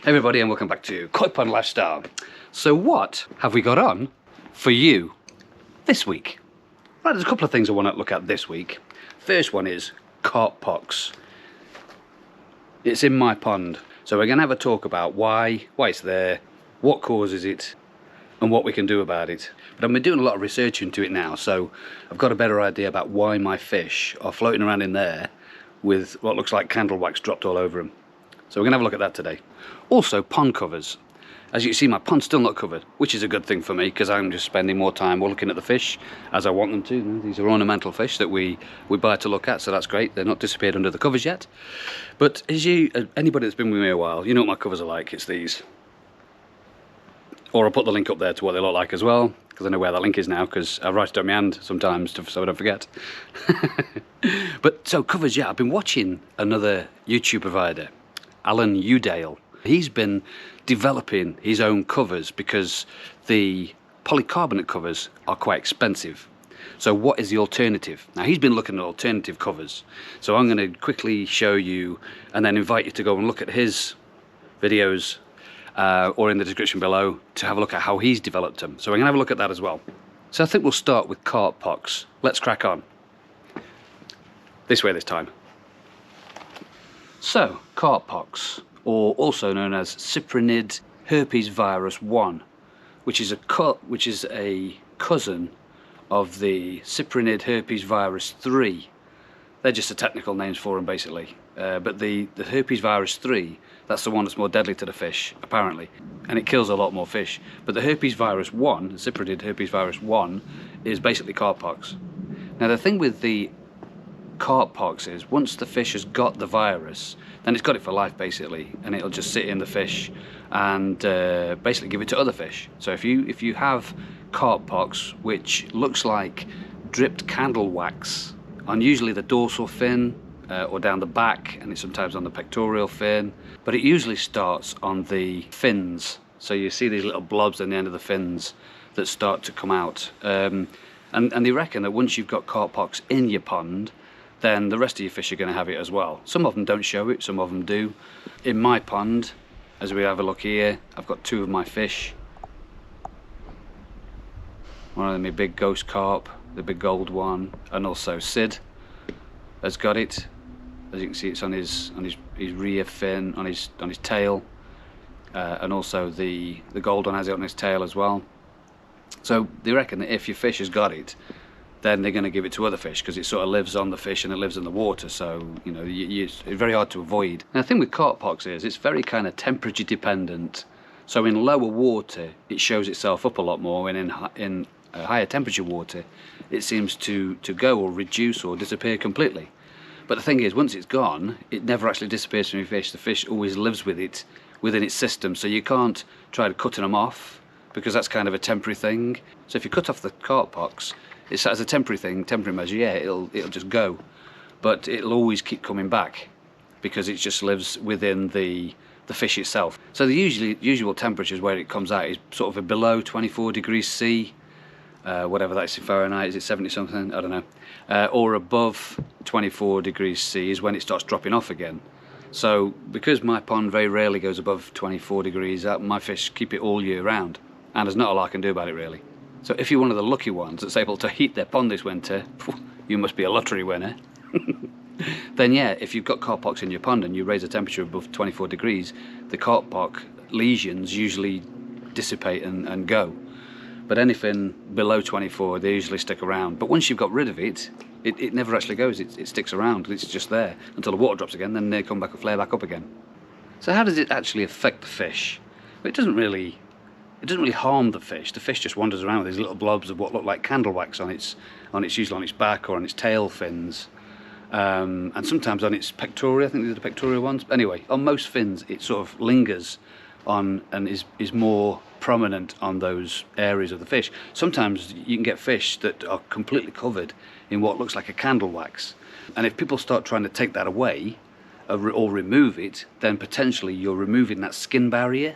Hey everybody, and welcome back to Koi Pond Lifestyle. So what have we got on for you this week? Right, there's a couple of things I want to look at this week. First one is Carp Pox. It's in my pond, so we're going to have a talk about why it's there, what causes it, and what we can do about it. But I've been doing a lot of research into it now, so I've got a better idea about why my fish are floating around in there with what looks like candle wax dropped all over them. So we're going to have a look at that today. Also, pond covers. As you can see, my pond's still not covered, which is a good thing for me because I'm just spending more time looking at the fish as I want them to. These are ornamental fish that we buy to look at, so that's great. They're not disappeared under the covers yet. But as anybody that's been with me a while, you know what my covers are like. It's these. Or I'll put the link up there to what they look like as well, because I know where that link is now, because I write it on my hand sometimes so I don't forget. But so covers, yeah, I've been watching another YouTube provider, Alan Udale. He's been developing his own covers because the polycarbonate covers are quite expensive. So what is the alternative? Now he's been looking at alternative covers. So I'm going to quickly show you and then invite you to go and look at his videos or in the description below to have a look at how he's developed them. So we're going to have a look at that as well. So I think we'll start with Carp Pox. Let's crack on. This way this time. So, Carp Pox, or also known as cyprinid herpes virus 1, which is a cousin of the cyprinid herpes virus 3. They're just the technical names for them, basically. But the herpes virus 3, that's the one that's more deadly to the fish, apparently, and it kills a lot more fish. But the herpes virus 1, the cyprinid herpes virus 1, is basically Carp Pox. Now the thing with the Carp Pox is once the fish has got the virus, then it's got it for life basically, and it'll just sit in the fish and basically give it to other fish. So if you have Carp Pox, which looks like dripped candle wax on usually the dorsal fin or down the back, and it's sometimes on the pectoral fin, but it usually starts on the fins. So you see these little blobs on the end of the fins that start to come out, and they reckon that once you've got Carp Pox in your pond, then the rest of your fish are going to have it as well. Some of them don't show it, some of them do. In my pond, as we have a look here, I've got two of my fish. One of them, my big ghost carp, the big gold one, and also Sid has got it. As you can see, it's on his rear fin, on his tail, and also the gold one has it on his tail as well. So they reckon that if your fish has got it, then they're going to give it to other fish because it sort of lives on the fish and it lives in the water, so you know it's very hard to avoid. And the thing with Carp Pox is it's very kind of temperature dependent. So in lower water it shows itself up a lot more, and in higher temperature water it seems to go or reduce or disappear completely. But the thing is, once it's gone, it never actually disappears from your fish. The fish always lives with it within its system, so you can't try to cutting them off because that's kind of a temporary thing. So if you cut off the Carp Pox, it's as a temporary thing, temporary measure, yeah, it'll just go, but it'll always keep coming back because it just lives within the fish itself. So the usual temperatures where it comes out is sort of below 24 degrees C, whatever that is in Fahrenheit, is it 70 something, I don't know, or above 24 degrees C is when it starts dropping off again. So because my pond very rarely goes above 24 degrees, my fish keep it all year round, and there's not a lot I can do about it really. So if you're one of the lucky ones that's able to heat their pond this winter, you must be a lottery winner. Then yeah, if you've got Carp Pox in your pond and you raise the temperature above 24 degrees, the Carp Pox lesions usually dissipate and go. But anything below 24, they usually stick around. But once you've got rid of it, it never actually goes. It sticks around. It's just there until the water drops again, then they come back and flare back up again. So how does it actually affect the fish? Well, it doesn't really harm the fish. The fish just wanders around with these little blobs of what look like candle wax on its usually on its back or on its tail fins, and sometimes on its pectoral. I think these are the pectoral ones. But anyway, on most fins it sort of lingers on and is more prominent on those areas of the fish. Sometimes you can get fish that are completely covered in what looks like a candle wax, and if people start trying to take that away or remove it, then potentially you're removing that skin barrier.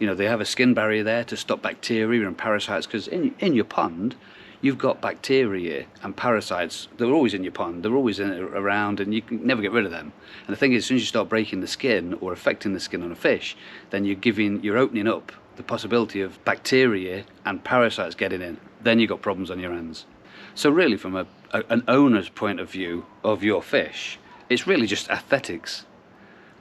You know, they have a skin barrier there to stop bacteria and parasites, because in your pond you've got bacteria and parasites that are always in your pond. They're always around, and you can never get rid of them. And the thing is, as soon as you start breaking the skin or affecting the skin on a fish, then you're opening up the possibility of bacteria and parasites getting in. Then you've got problems on your hands. So really, from an owner's point of view of your fish, it's really just aesthetics.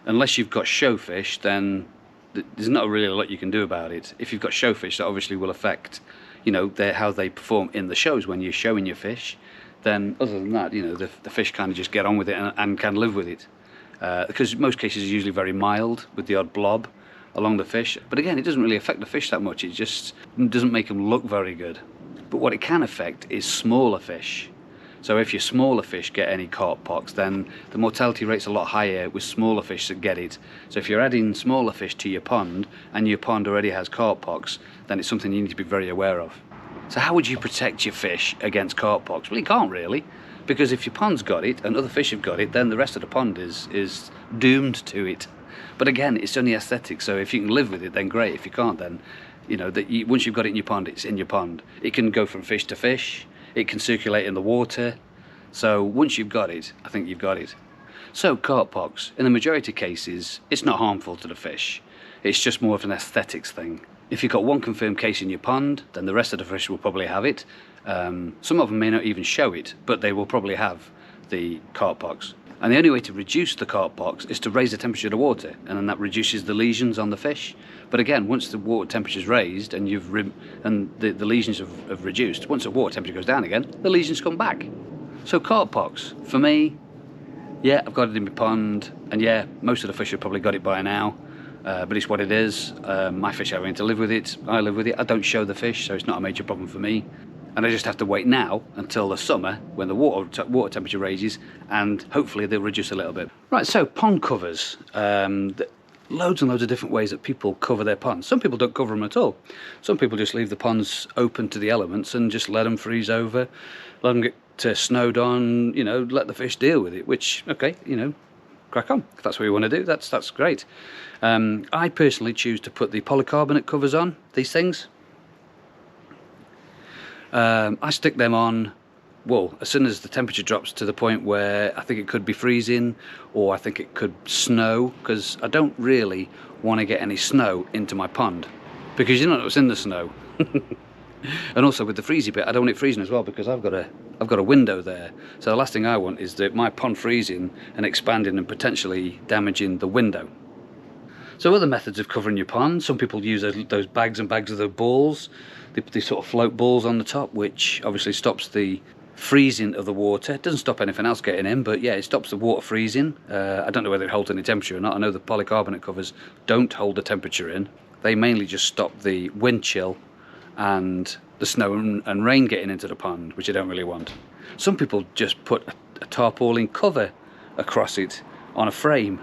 Unless you've got showfish, then there's not really a lot you can do about it. If you've got showfish, that obviously will affect, you know, how they perform in the shows when you're showing your fish. Then other than that, you know, the fish kind of just get on with it and can live with it. Because most cases are usually very mild, with the odd blob along the fish. But again, it doesn't really affect the fish that much. It just doesn't make them look very good. But what it can affect is smaller fish. So if your smaller fish get any carp pox, then the mortality rate's a lot higher with smaller fish that get it. So if you're adding smaller fish to your pond, and your pond already has carp pox, then it's something you need to be very aware of. So how would you protect your fish against carp pox? Well, you can't really, because if your pond's got it and other fish have got it, then the rest of the pond is doomed to it. But again, it's only aesthetic, so if you can live with it, then great. If you can't, then, you know, once you've got it in your pond, it's in your pond. It can go from fish to fish. It can circulate in the water. So once you've got it, I think you've got it. So carp pox, in the majority of cases, it's not harmful to the fish. It's just more of an aesthetics thing. If you've got one confirmed case in your pond, then the rest of the fish will probably have it. Some of them may not even show it, but they will probably have the carp pox. And the only way to reduce the carp pox is to raise the temperature of the water, and then that reduces the lesions on the fish. But again, once the water temperature is raised and the lesions have reduced, once the water temperature goes down again, the lesions come back. So carp pox, for me, yeah, I've got it in my pond, and yeah, most of the fish have probably got it by now, but it's what it is. My fish are having to live with it, I live with it. I don't show the fish, so it's not a major problem for me. And I just have to wait now until the summer when the water temperature raises, and hopefully they'll reduce a little bit. Right, so pond covers. Loads and loads of different ways that people cover their ponds. Some people don't cover them at all. Some people just leave the ponds open to the elements and just let them freeze over, let them get snowed on, you know, let the fish deal with it, which, okay, you know, crack on. If that's what you want to do, that's great. I personally choose to put the polycarbonate covers on these things. I stick them on, well, as soon as the temperature drops to the point where I think it could be freezing, or I think it could snow, because I don't really want to get any snow into my pond, because you don't know what's in the snow. And also with the freezy bit, I don't want it freezing as well, because I've got a window there. So the last thing I want is that my pond freezing and expanding and potentially damaging the window. So other methods of covering your pond, some people use those bags and bags of the balls. They sort of float balls on the top, which obviously stops the freezing of the water. It doesn't stop anything else getting in, but yeah, it stops the water freezing. I don't know whether it holds any temperature or not. I know the polycarbonate covers don't hold the temperature in. They mainly just stop the wind chill and the snow and rain getting into the pond, which I don't really want. Some people just put a tarpaulin cover across it on a frame.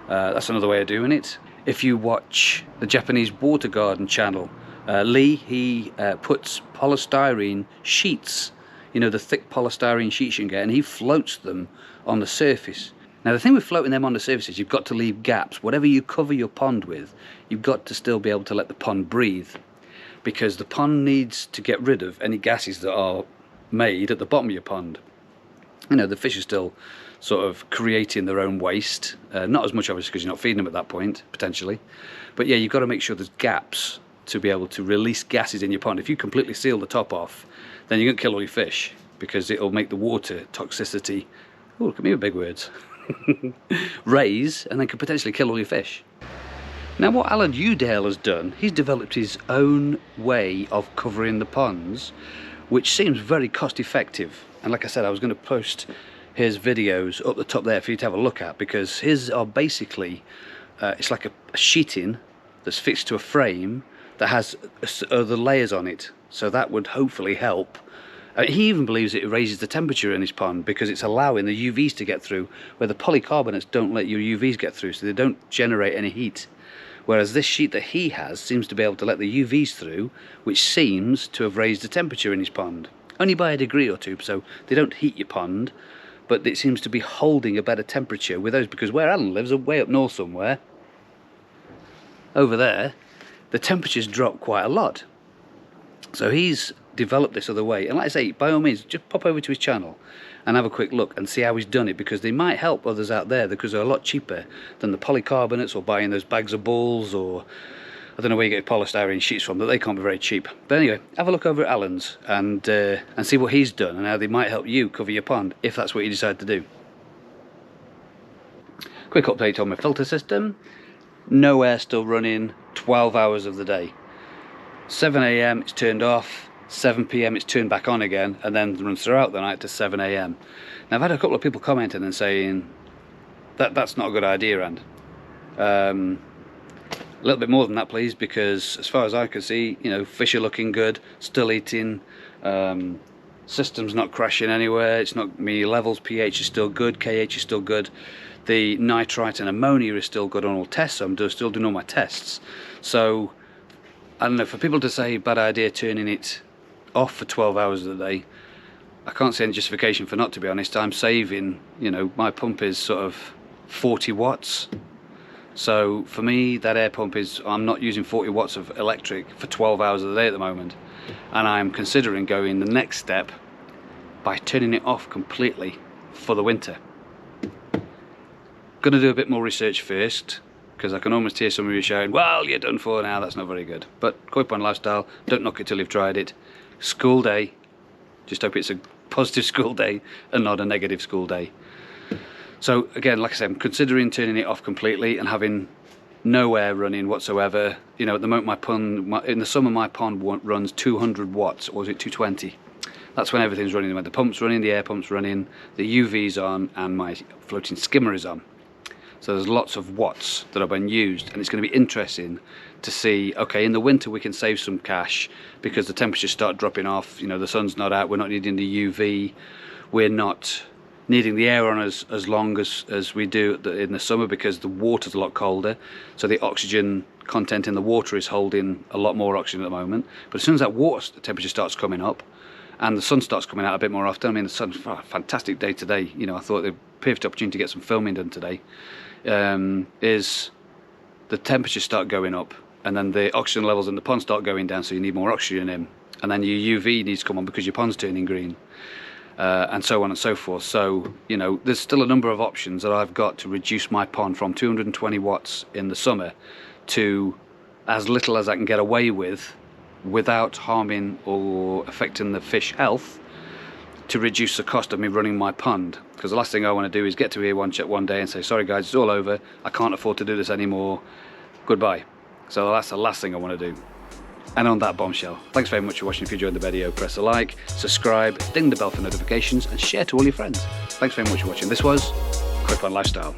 That's another way of doing it. If you watch the Japanese water garden channel, Lee, he puts polystyrene sheets, you know, the thick polystyrene sheets you can get, and he floats them on the surface. Now the thing with floating them on the surface is you've got to leave gaps. Whatever you cover your pond with, you've got to still be able to let the pond breathe, because the pond needs to get rid of any gases that are made at the bottom of your pond. You know, the fish are still sort of creating their own waste, not as much obviously because you're not feeding them at that point, potentially, but yeah, you've got to make sure there's gaps to be able to release gases in your pond. If you completely seal the top off, then you're going to kill all your fish, because it'll make the water toxicity, oh, look at me with big words, raise, and then could potentially kill all your fish. Now what Alan Udale has done, he's developed his own way of covering the ponds, which seems very cost effective. And like I said, I was going to post his videos up the top there for you to have a look at, because his are basically, it's like a sheeting that's fixed to a frame that has other layers on it, so that would hopefully help. He even believes it raises the temperature in his pond, because it's allowing the UVs to get through, where the polycarbonates don't let your UVs get through, so they don't generate any heat. Whereas this sheet that he has seems to be able to let the UVs through, which seems to have raised the temperature in his pond. Only by a degree or two, so they don't heat your pond, but it seems to be holding a better temperature with those, because where Alan lives, way up north somewhere, over there, the temperatures drop quite a lot. So he's develop this other way. And like I say, by all means, just pop over to his channel and have a quick look and see how he's done it, because they might help others out there, because they're a lot cheaper than the polycarbonates or buying those bags of balls, or I don't know where you get polystyrene sheets from, but they can't be very cheap. But anyway, have a look over at Alan's and see what he's done and how they might help you cover your pond if that's what you decide to do. Quick update on my filter system. No air still running 12 hours of the day. 7 AM it's turned off, 7 PM it's turned back on again, and then runs throughout the night to 7 AM. Now I've had a couple of people commenting and saying that's not a good idea, and a little bit more than that please, because as far as I can see, you know, fish are looking good, still eating, system's not crashing anywhere, it's not me levels, pH is still good, KH is still good, the nitrite and ammonia is still good on all tests, so I'm still doing all my tests. So I don't know, for people to say bad idea turning it off for 12 hours of the day, I can't see any justification for not, to be honest. I'm saving, you know, my pump is sort of 40 watts. So for me, that air pump is, I'm not using 40 watts of electric for 12 hours of the day at the moment. And I'm considering going the next step by turning it off completely for the winter. Gonna do a bit more research first, because I can almost hear some of you shouting, well, you're done for now, that's not very good. But koi pond lifestyle, don't knock it till you've tried it. School day, just hope it's a positive school day and not a negative school day. So again, like I said, I'm considering turning it off completely and having no air running whatsoever. You know, at the moment my pond, in the summer my pond runs 200 watts, or was it 220? That's when everything's running, when the pump's running, the air pump's running, the UV's on, and my floating skimmer is on. So there's lots of watts that have been used, and it's going to be interesting to see, okay, in the winter we can save some cash because the temperatures start dropping off, you know, the sun's not out, we're not needing the UV, we're not needing the air on us as long as we do in the summer, because the water's a lot colder, so the oxygen content in the water is holding a lot more oxygen at the moment. But as soon as that water temperature starts coming up and the sun starts coming out a bit more often, I mean, the sun's a fantastic day today, you know, I thought the perfect opportunity to get some filming done today, is the temperatures start going up, and then the oxygen levels in the pond start going down, so you need more oxygen in, and then your UV needs to come on because your pond's turning green, and so on and so forth. So, you know, there's still a number of options that I've got to reduce my pond from 220 watts in the summer to as little as I can get away with without harming or affecting the fish health, to reduce the cost of me running my pond. Because the last thing I want to do is get to here one day and say, sorry guys, it's all over, I can't afford to do this anymore, goodbye. So that's the last thing I want to do. And on that bombshell, thanks very much for watching. If you enjoyed the video, press a like, subscribe, ding the bell for notifications, and share to all your friends. Thanks very much for watching. This was Koi Pond Lifestyle.